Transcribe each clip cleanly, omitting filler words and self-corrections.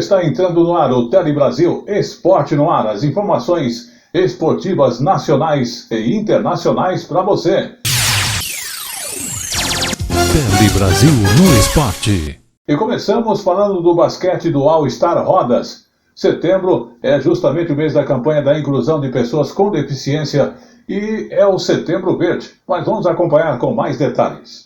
Está entrando no ar o Tele Brasil Esporte no Ar. As informações esportivas nacionais e internacionais para você. Tele Brasil no Esporte. E começamos falando do basquete do All Star Rodas. Setembro é justamente o mês da campanha da inclusão de pessoas com deficiência e é o Setembro Verde. Mas vamos acompanhar com mais detalhes.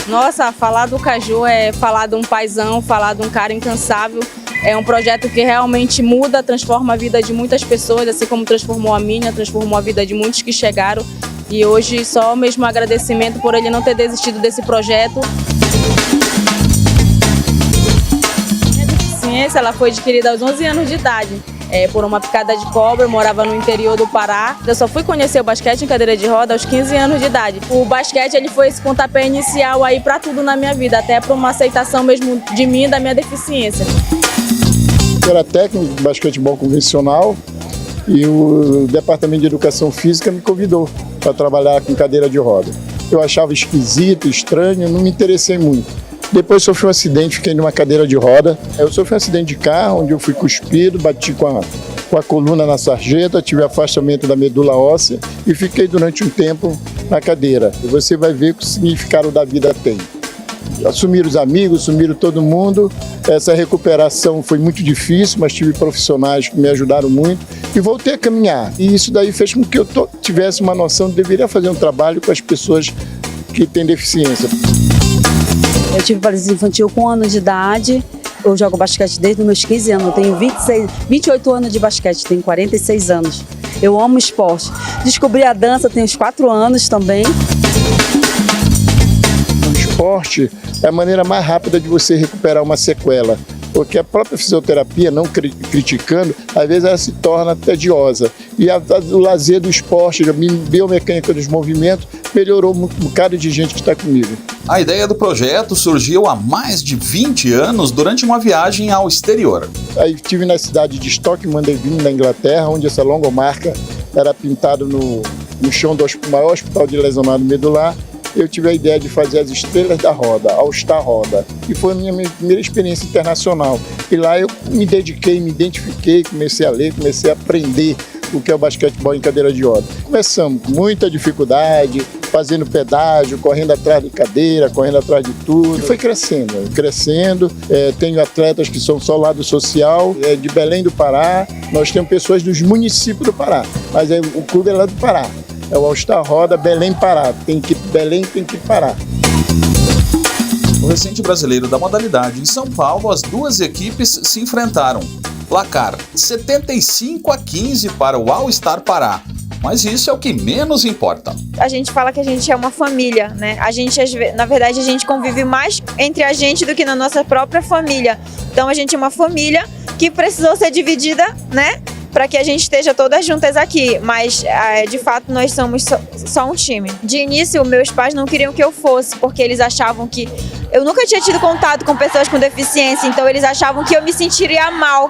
Nossa, falar do Caju é falar de um paizão, falar de um cara incansável. É um projeto que realmente muda, transforma a vida de muitas pessoas, assim como transformou a minha, transformou a vida de muitos que chegaram. E hoje só mesmo agradecimento por ele não ter desistido desse projeto. Minha deficiência ela foi adquirida aos 11 anos de idade. Por uma picada de cobra, eu morava no interior do Pará. Eu só fui conhecer o basquete em cadeira de roda aos 15 anos de idade. O basquete ele foi esse pontapé inicial aí para tudo na minha vida, até para uma aceitação mesmo de mim e da minha deficiência. Eu era técnico de basquetebol convencional e o Departamento de Educação Física me convidou para trabalhar com cadeira de roda. Eu achava esquisito, estranho, não me interessei muito. Depois sofri um acidente, fiquei numa cadeira de roda. Eu sofri um acidente de carro, onde eu fui cuspido, bati com a coluna na sarjeta, tive afastamento da medula óssea e fiquei durante um tempo na cadeira. E você vai ver o que o significado da vida tem. Assumiram os amigos, assumiram todo mundo. Essa recuperação foi muito difícil, mas tive profissionais que me ajudaram muito e voltei a caminhar. E isso daí fez com que eu tivesse uma noção de que deveria fazer um trabalho com as pessoas que têm deficiência. Eu tive paralisia infantil com 1 ano de idade. Eu jogo basquete desde os meus 15 anos. Eu tenho 28 anos de basquete, tenho 46 anos. Eu amo esporte. Descobri a dança, tenho uns 4 anos também. O esporte é a maneira mais rápida de você recuperar uma sequela. Porque a própria fisioterapia, não criticando, às vezes ela se torna tediosa. E o lazer do esporte, a biomecânica dos movimentos, melhorou um bocado de gente que está comigo. A ideia do projeto surgiu há mais de 20 anos durante uma viagem ao exterior. Aí estive na cidade de Stoke-on-Trent, na Inglaterra, onde essa logomarca era pintada no chão do maior hospital de lesionado medular. Eu tive a ideia de fazer as estrelas da roda, All Star Roda, e foi a minha primeira experiência internacional. E lá eu me dediquei, me identifiquei, comecei a ler, comecei a aprender o que é o basquetebol em cadeira de roda. Começamos com muita dificuldade, fazendo pedágio, correndo atrás de cadeira, correndo atrás de tudo. E foi crescendo. Tenho atletas que são só lado social, de Belém do Pará. Nós temos pessoas dos municípios do Pará, mas o clube é lá do Pará. É o All Star Roda Belém Pará. Belém tem que parar. No recente brasileiro da modalidade em São Paulo, as duas equipes se enfrentaram. Placar 75-15 para o All Star Pará. Mas isso é o que menos importa. A gente fala que a gente é uma família, né? Na verdade, a gente convive mais entre a gente do que na nossa própria família. Então a gente é uma família que precisou ser dividida, né? Para que a gente esteja todas juntas aqui, mas de fato nós somos só um time. De início, meus pais não queriam que eu fosse, porque eles achavam que eu nunca tinha tido contato com pessoas com deficiência, então eles achavam que eu me sentiria mal,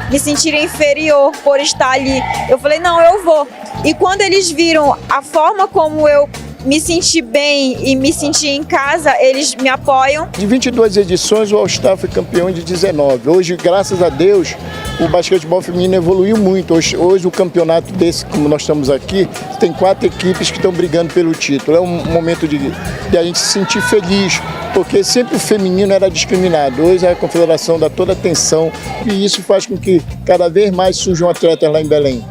me sentiria inferior por estar ali. Eu falei, não, eu vou. E quando eles viram a forma como eu me senti bem e me senti em casa, eles me apoiam. De 22 edições, o All Star foi campeão de 19. Hoje, graças a Deus, o basquetebol feminino evoluiu muito. Hoje o campeonato desse, como nós estamos aqui, tem 4 equipes que estão brigando pelo título. É um momento de a gente se sentir feliz, porque sempre o feminino era discriminado. Hoje a confederação dá toda a atenção e isso faz com que cada vez mais surjam atletas lá em Belém.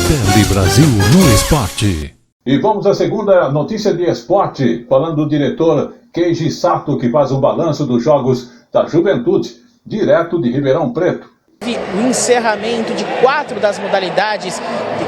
Tele Brasil no Esporte. E vamos à segunda notícia de esporte, falando do diretor Keiji Sato, que faz um balanço dos Jogos da Juventude, direto de Ribeirão Preto. O encerramento de 4 das modalidades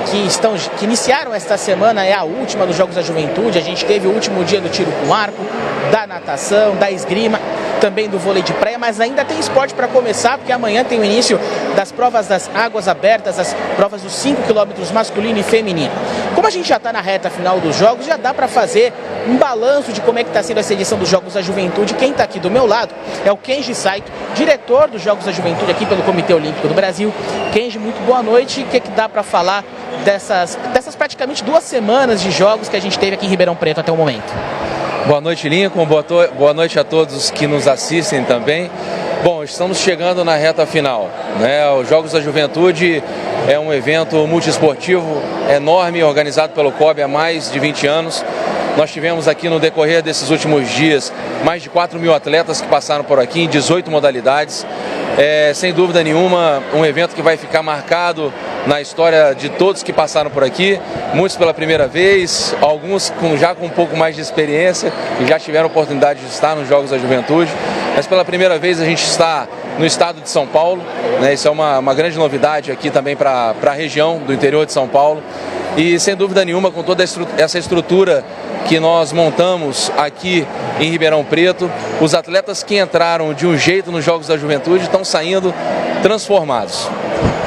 que iniciaram esta semana é a última dos Jogos da Juventude. A gente teve o último dia do tiro com arco, da natação, da esgrima, também do vôlei de praia, mas ainda tem esporte para começar, porque amanhã tem o início das provas das águas abertas, as provas dos 5 quilômetros masculino e feminino. Como a gente já está na reta final dos Jogos, já dá para fazer um balanço de como é que está sendo essa edição dos Jogos da Juventude. Quem está aqui do meu lado é o Keiji Sato, diretor dos Jogos da Juventude aqui pelo Comitê Olímpico do Brasil. Keiji, muito boa noite. O que dá para falar dessas praticamente 2 semanas de jogos que a gente teve aqui em Ribeirão Preto até o momento. Boa noite, Lincoln. Boa noite a todos que nos assistem também. Bom, estamos chegando na reta final, né? Os Jogos da Juventude é um evento multiesportivo enorme, organizado pelo COB há mais de 20 anos. Nós tivemos aqui no decorrer desses últimos dias mais de 4.000 atletas que passaram por aqui em 18 modalidades. Sem dúvida nenhuma, um evento que vai ficar marcado na história de todos que passaram por aqui, muitos pela primeira vez, alguns já com um pouco mais de experiência e já tiveram oportunidade de estar nos Jogos da Juventude, mas pela primeira vez a gente está no estado de São Paulo, né? Isso é uma grande novidade aqui também para a região do interior de São Paulo e sem dúvida nenhuma com toda essa estrutura que nós montamos aqui em Ribeirão Preto, os atletas que entraram de um jeito nos Jogos da Juventude estão saindo transformados.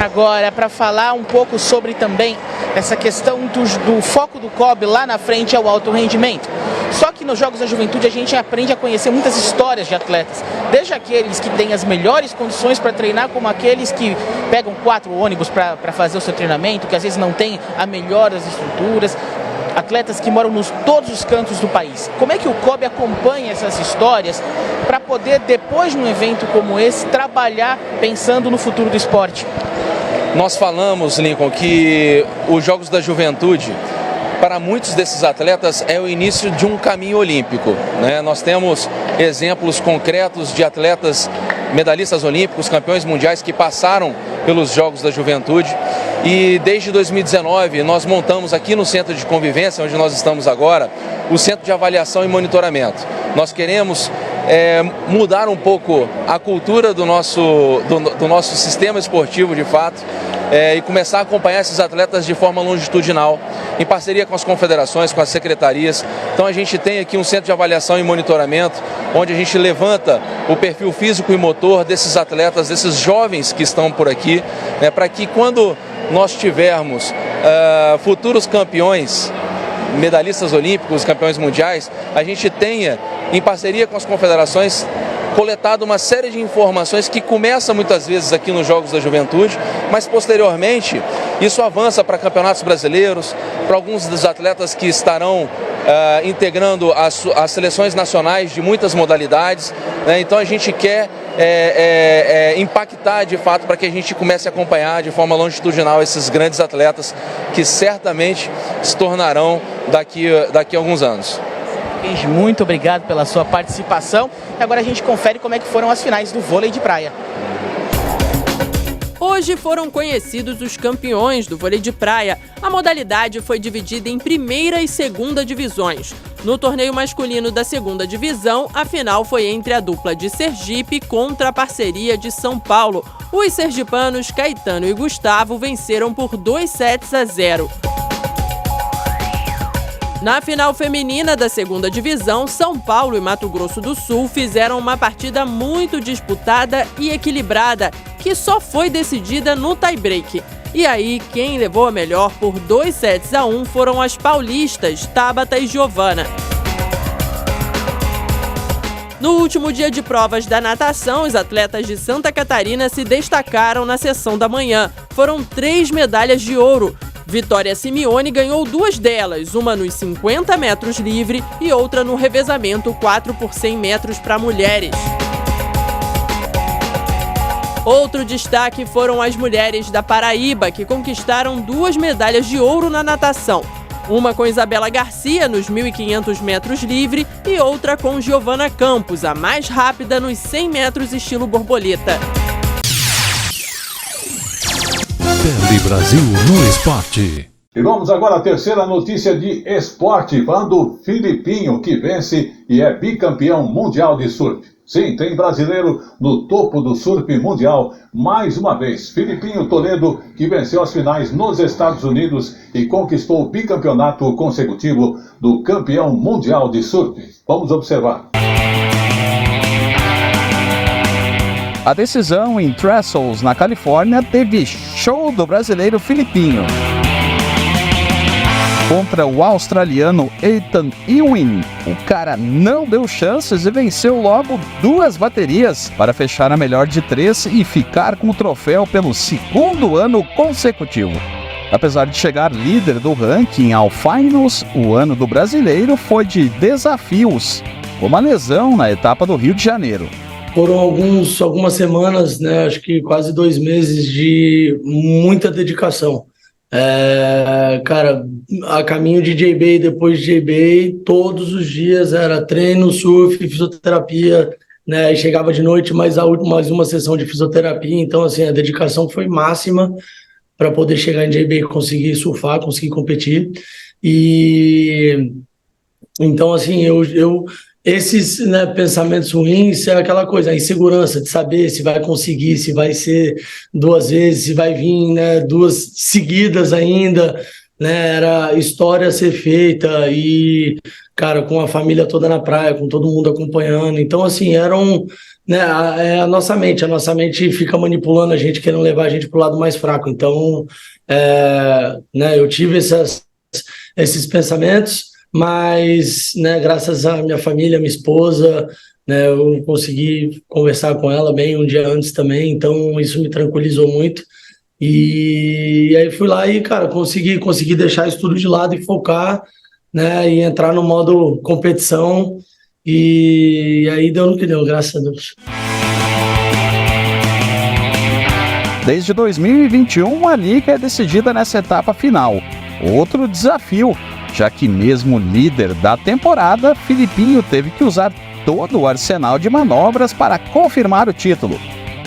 Agora, para falar um pouco sobre também essa questão do foco do COB lá na frente é o alto rendimento. Só que nos Jogos da Juventude a gente aprende a conhecer muitas histórias de atletas, desde aqueles que têm as melhores condições para treinar, como aqueles que pegam 4 ônibus para fazer o seu treinamento, que às vezes não têm a melhor das estruturas, atletas que moram nos todos os cantos do país. Como é que o COB acompanha essas histórias para poder, depois de um evento como esse, trabalhar pensando no futuro do esporte? Nós falamos, Lincoln, que os Jogos da Juventude, para muitos desses atletas, é o início de um caminho olímpico, né? Nós temos exemplos concretos de atletas medalhistas olímpicos, campeões mundiais que passaram pelos Jogos da Juventude. E desde 2019 nós montamos aqui no Centro de Convivência, onde nós estamos agora, o Centro de Avaliação e Monitoramento. Nós queremos mudar um pouco a cultura do nosso sistema esportivo de fato e começar a acompanhar esses atletas de forma longitudinal, em parceria com as confederações, com as secretarias. Então a gente tem aqui um Centro de Avaliação e Monitoramento, onde a gente levanta o perfil físico e motor desses atletas, desses jovens que estão por aqui, né, para que quando nós tivermos futuros campeões, medalhistas olímpicos, campeões mundiais, a gente tenha, em parceria com as confederações, coletado uma série de informações que começa muitas vezes aqui nos Jogos da Juventude, mas posteriormente isso avança para campeonatos brasileiros, para alguns dos atletas que estarão integrando as seleções nacionais de muitas modalidades, né? Então a gente quer impactar de fato para que a gente comece a acompanhar de forma longitudinal esses grandes atletas que certamente se tornarão daqui a alguns anos. Muito obrigado pela sua participação. E agora a gente confere como é que foram as finais do vôlei de praia. Hoje foram conhecidos os campeões do vôlei de praia. A modalidade foi dividida em primeira e segunda divisões. No torneio masculino da segunda divisão, a final foi entre a dupla de Sergipe contra a parceria de São Paulo. Os sergipanos Caetano e Gustavo venceram por 2-0. Na final feminina da segunda divisão, São Paulo e Mato Grosso do Sul fizeram uma partida muito disputada e equilibrada, que só foi decidida no tie-break. E aí, quem levou a melhor por 2-1 foram as paulistas, Tabata e Giovana. No último dia de provas da natação, os atletas de Santa Catarina se destacaram na sessão da manhã. Foram 3 medalhas de ouro. Vitória Simeone ganhou 2 delas, uma nos 50 metros livre e outra no revezamento 4 por 100 metros para mulheres. Outro destaque foram as mulheres da Paraíba, que conquistaram 2 medalhas de ouro na natação. Uma com Isabela Garcia nos 1.500 metros livre e outra com Giovana Campos, a mais rápida nos 100 metros estilo borboleta. Tele Brasil no Esporte. E vamos agora à terceira notícia de esporte, falando do Filipinho, que vence e é bicampeão mundial de surf. Sim, tem brasileiro no topo do surf mundial mais uma vez. Filipinho Toledo, que venceu as finais nos Estados Unidos e conquistou o bicampeonato consecutivo do campeão mundial de surf. Vamos observar. A decisão em Trestles, na Califórnia, teve show do brasileiro Filipinho contra o australiano Ethan Ewing. O cara não deu chances e venceu logo 2 baterias para fechar a melhor de 3 e ficar com o troféu pelo 2º ano consecutivo. Apesar de chegar líder do ranking ao Finals, o ano do brasileiro foi de desafios, como a lesão na etapa do Rio de Janeiro. Foram algumas semanas, né, acho que quase 2 meses de muita dedicação. Cara, a caminho de J-Bay, depois de J-Bay, todos os dias era treino, surf, fisioterapia, né, e chegava de noite mais uma sessão de fisioterapia. Então, assim, a dedicação foi máxima para poder chegar em J-Bay, conseguir surfar, conseguir competir. E então, assim, esses, né, pensamentos ruins é aquela coisa, a insegurança de saber se vai conseguir, se vai ser 2 vezes, se vai vir, né, 2 seguidas ainda, né, era história a ser feita e, cara, com a família toda na praia, com todo mundo acompanhando. Então, assim, né, a nossa mente fica manipulando a gente, querendo levar a gente para o lado mais fraco. Então, né, eu tive esses pensamentos, mas, né, graças à minha família, minha esposa, né, eu consegui conversar com ela bem um dia antes também, então isso me tranquilizou muito. E aí fui lá e, cara, consegui deixar isso tudo de lado e focar, né, e entrar no modo competição, e aí deu no que deu, graças a Deus. Desde 2021, a liga é decidida nessa etapa final. Outro desafio, já que mesmo líder da temporada, Filipinho teve que usar todo o arsenal de manobras para confirmar o título.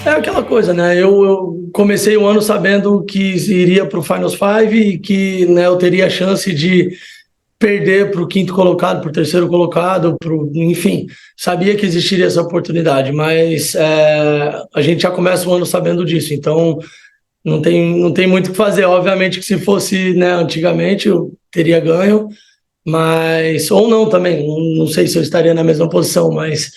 É aquela coisa, né? Eu comecei o ano sabendo que iria para o Finals 5 e que, né, eu teria a chance de perder para o 5º colocado, para o 3º colocado, enfim, sabia que existiria essa oportunidade, mas a gente já começa o ano sabendo disso, então não tem muito o que fazer. Obviamente que se fosse, né, antigamente eu teria ganho, mas ou não também, não sei se eu estaria na mesma posição, mas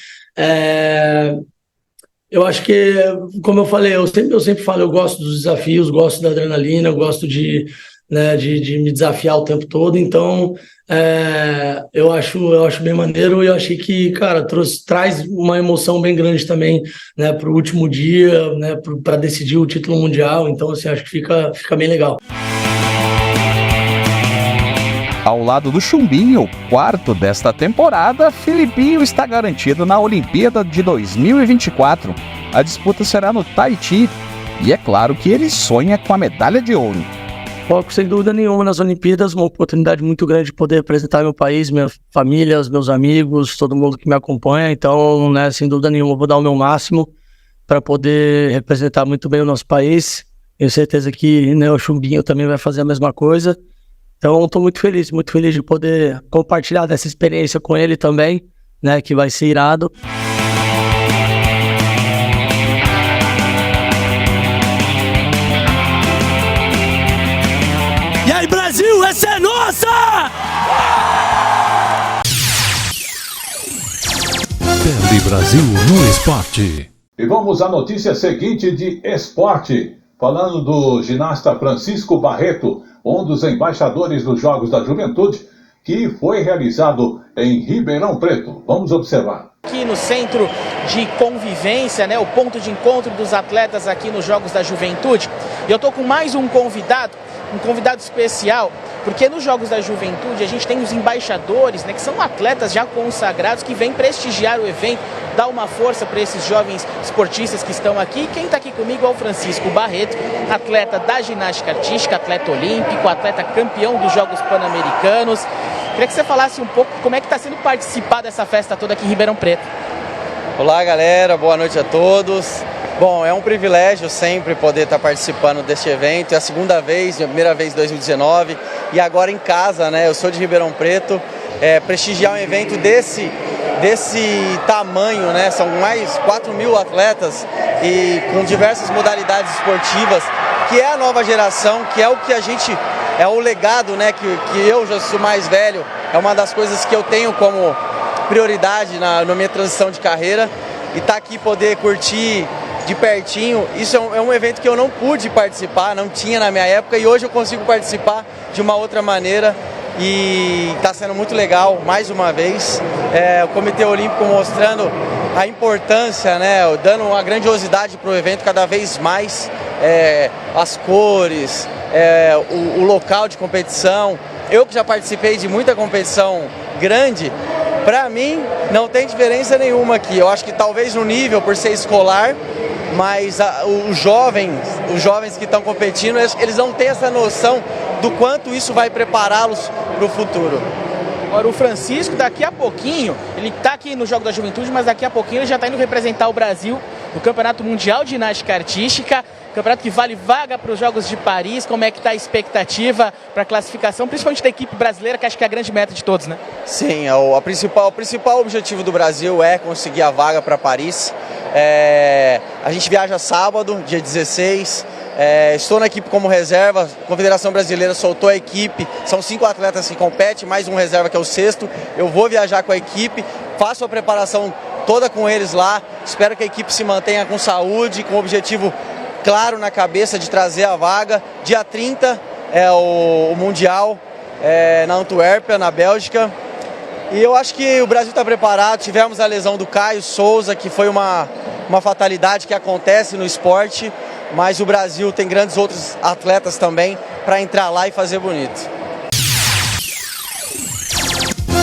eu acho que, como eu falei, eu sempre falo, eu gosto dos desafios, gosto da adrenalina, eu gosto de me desafiar o tempo todo, então eu acho bem maneiro, e eu achei que, cara, traz uma emoção bem grande também, né, para o último dia, né, para decidir o título mundial, então, assim, acho que fica bem legal. Ao lado do Chumbinho, 4º desta temporada, Filipinho está garantido na Olimpíada de 2024. A disputa será no Tahiti e é claro que ele sonha com a medalha de ouro. Foco sem dúvida nenhuma nas Olimpíadas, uma oportunidade muito grande de poder representar meu país, minha família, os meus amigos, todo mundo que me acompanha. Então, né, sem dúvida nenhuma, eu vou dar o meu máximo para poder representar muito bem o nosso país. Tenho certeza que, né, o Chumbinho também vai fazer a mesma coisa. Então, estou muito feliz de poder compartilhar dessa experiência com ele também, né, que vai ser irado. E aí, Brasil, essa é nossa! Tele Brasil no Esporte. E vamos à notícia seguinte de esporte, falando do ginasta Francisco Barreto, um dos embaixadores dos Jogos da Juventude, que foi realizado em Ribeirão Preto. Vamos observar. Aqui no centro de convivência, né, o ponto de encontro dos atletas aqui nos Jogos da Juventude. E eu tô com mais um convidado especial, porque nos Jogos da Juventude a gente tem os embaixadores, né, que são atletas já consagrados, que vêm prestigiar o evento, dar uma força para esses jovens esportistas que estão aqui. E quem está aqui comigo é o Francisco Barreto, atleta da ginástica artística, atleta olímpico, atleta campeão dos Jogos Pan-Americanos. Queria que você falasse um pouco como é que está sendo participar dessa festa toda aqui em Ribeirão Preto. Olá, galera, boa noite a todos. Bom, é um privilégio sempre poder estar participando deste evento. É a segunda vez, a primeira vez em 2019 e agora em casa, né? Eu sou de Ribeirão Preto. Prestigiar um evento desse tamanho, né? São mais 4.000 atletas e com diversas modalidades esportivas, que é a nova geração, que é o que a gente... É o legado, né? Que eu já sou mais velho. É uma das coisas que eu tenho como prioridade na minha transição de carreira. E tá aqui poder curtir de pertinho, isso é um evento que eu não pude participar, não tinha na minha época, e hoje eu consigo participar de uma outra maneira e está sendo muito legal, mais uma vez, o Comitê Olímpico mostrando a importância, né, dando uma grandiosidade para o evento cada vez mais, as cores, o local de competição. Eu que já participei de muita competição grande, para mim não tem diferença nenhuma aqui. Eu acho que talvez no nível, por ser escolar, mas os jovens que estão competindo, eles não têm essa noção do quanto isso vai prepará-los para o futuro. Agora o Francisco, daqui a pouquinho, ele está aqui no Jogo da Juventude, mas daqui a pouquinho ele já está indo representar o Brasil no Campeonato Mundial de Ginástica Artística, campeonato que vale vaga para os Jogos de Paris. Como é que está a expectativa para a classificação, principalmente da equipe brasileira, que acho que é a grande meta de todos, né? Sim, o principal objetivo do Brasil é conseguir a vaga para Paris. A gente viaja sábado, dia 16. Estou na equipe como reserva, a Confederação Brasileira soltou a equipe, são 5 atletas que competem, mais um reserva que é o 6º. Eu vou viajar com a equipe, faço a preparação toda com eles lá, espero que a equipe se mantenha com saúde, com o objetivo claro na cabeça de trazer a vaga. Dia 30 é o Mundial na Antuérpia, na Bélgica. E eu acho que o Brasil está preparado. Tivemos a lesão do Caio Souza, que foi uma fatalidade que acontece no esporte, mas o Brasil tem grandes outros atletas também para entrar lá e fazer bonito.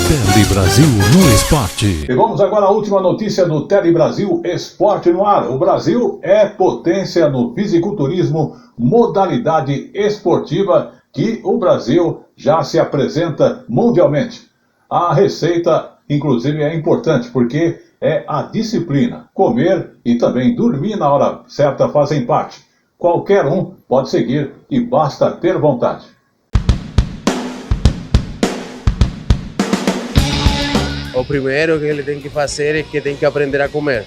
Tele Brasil no Esporte. E vamos agora à última notícia do Tele Brasil Esporte no ar. O Brasil é potência no fisiculturismo, modalidade esportiva que o Brasil já se apresenta mundialmente. A receita, inclusive, é importante porque é a disciplina. Comer e também dormir na hora certa fazem parte. Qualquer um pode seguir e basta ter vontade. O primeiro que ele tem que fazer é que tem que aprender a comer.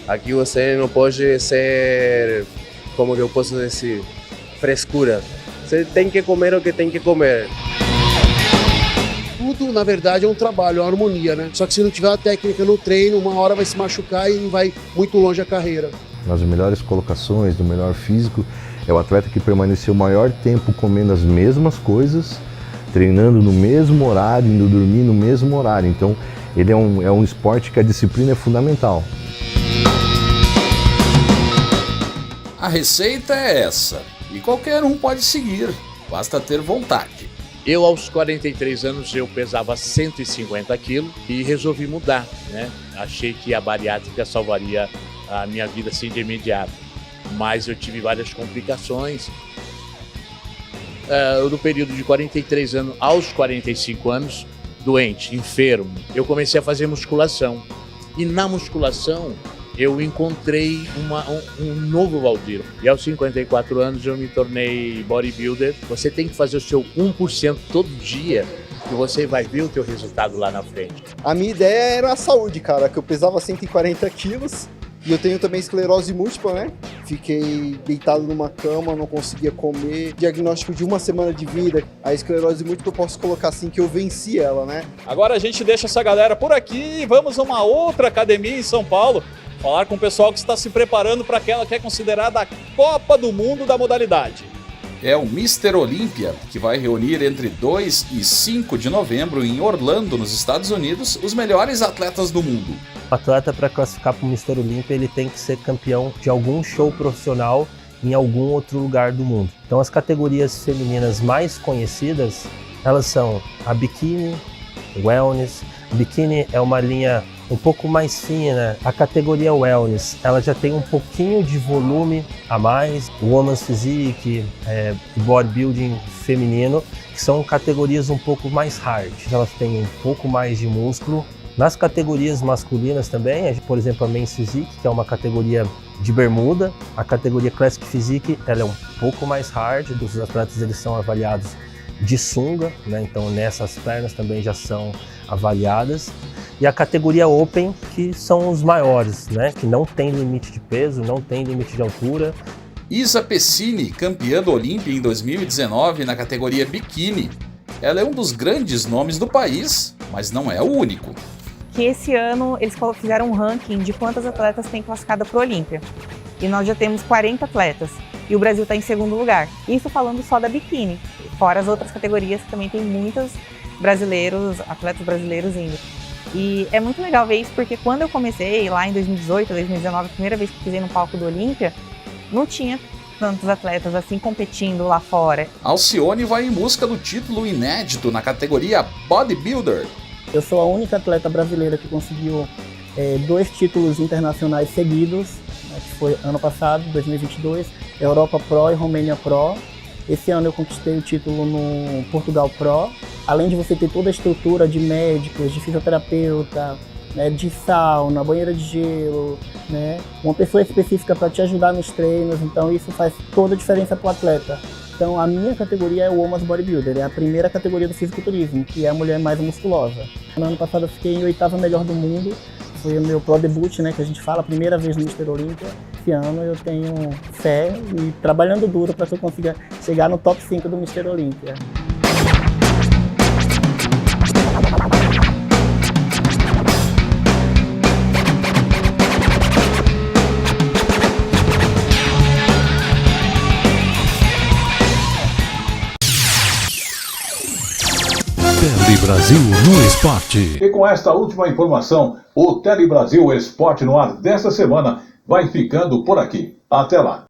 Aqui você não pode ser, como eu posso dizer, frescura. Você tem que comer o que tem que comer. Tudo, na verdade, é um trabalho, é uma harmonia, né? Só que se não tiver a técnica no treino, uma hora vai se machucar e não vai muito longe a carreira. Nas melhores colocações, do melhor físico, é o atleta que permaneceu o maior tempo comendo as mesmas coisas, treinando no mesmo horário, indo dormir no mesmo horário. Então, ele é um esporte que a disciplina é fundamental. A receita é essa, e qualquer um pode seguir, basta ter vontade. Eu, aos 43 anos, eu pesava 150 quilos e resolvi mudar, né? Achei que a bariátrica salvaria a minha vida assim de imediato, mas eu tive várias complicações. No período de 43 anos aos 45 anos, doente, enfermo, eu comecei a fazer musculação. E na musculação eu encontrei um novo Valdir. E aos 54 anos eu me tornei bodybuilder. Você tem que fazer o seu 1% todo dia e você vai ver o teu resultado lá na frente. A minha ideia era a saúde, cara, que eu pesava 140 quilos. E eu tenho também esclerose múltipla, né? Fiquei deitado numa cama, não conseguia comer. Diagnóstico de 1 semana de vida. A esclerose múltipla eu posso colocar assim que eu venci ela, né? Agora a gente deixa essa galera por aqui e vamos a uma outra academia em São Paulo. Falar com o pessoal que está se preparando para aquela que é considerada a Copa do Mundo da modalidade. É o Mr. Olímpia, que vai reunir entre 2 e 5 de novembro em Orlando, nos Estados Unidos, os melhores atletas do mundo. O atleta, para classificar para o Mr. Olímpia, ele tem que ser campeão de algum show profissional em algum outro lugar do mundo. Então as categorias femininas mais conhecidas, elas são a bikini, wellness. Bikini é uma linha um pouco mais fina. A categoria wellness, ela já tem um pouquinho de volume a mais. Women's Physique, bodybuilding feminino, que são categorias um pouco mais hard. Elas têm um pouco mais de músculo. Nas categorias masculinas também, por exemplo, a Men's Physique, que é uma categoria de bermuda. A categoria Classic Physique, ela é um pouco mais hard. Os atletas, eles são avaliados de sunga, né? Então nessas pernas também já são avaliadas. E a categoria Open, que são os maiores, né? Que não tem limite de peso, não tem limite de altura. Isa Pessini, campeã do Olímpia em 2019 na categoria Bikini. Ela é um dos grandes nomes do país, mas não é o único. Que esse ano eles fizeram um ranking de quantas atletas tem classificado para o Olímpia. E nós já temos 40 atletas. E o Brasil está em segundo lugar. Isso falando só da Bikini. Fora as outras categorias que também tem muitos atletas brasileiros indo. E é muito legal ver isso, porque quando eu comecei lá em 2018, 2019, a primeira vez que pisei no palco do Olímpia, não tinha tantos atletas assim competindo lá fora. Alcione vai em busca do título inédito na categoria Bodybuilder. Eu sou a única atleta brasileira que conseguiu 2 títulos internacionais seguidos, né, que foi ano passado, 2022, Europa Pro e Romênia Pro. Esse ano eu conquistei o título no Portugal Pro. Além de você ter toda a estrutura de médicos, de fisioterapeuta, né, de sauna, banheira de gelo, né, uma pessoa específica para te ajudar nos treinos, então isso faz toda a diferença para o atleta. Então a minha categoria é o Women's Bodybuilder, é a primeira categoria do fisiculturismo, que é a mulher mais musculosa. No ano passado eu fiquei em 8º melhor do mundo, foi o meu pro debut, né, que a gente fala, a primeira vez no Mr. Olímpia. Esse ano eu tenho fé e trabalhando duro para que eu consiga chegar no top 5 do Mr. Olímpia. Tele Brasil no Esporte. E com esta última informação, o Tele Brasil Esporte no ar desta semana vai ficando por aqui. Até lá.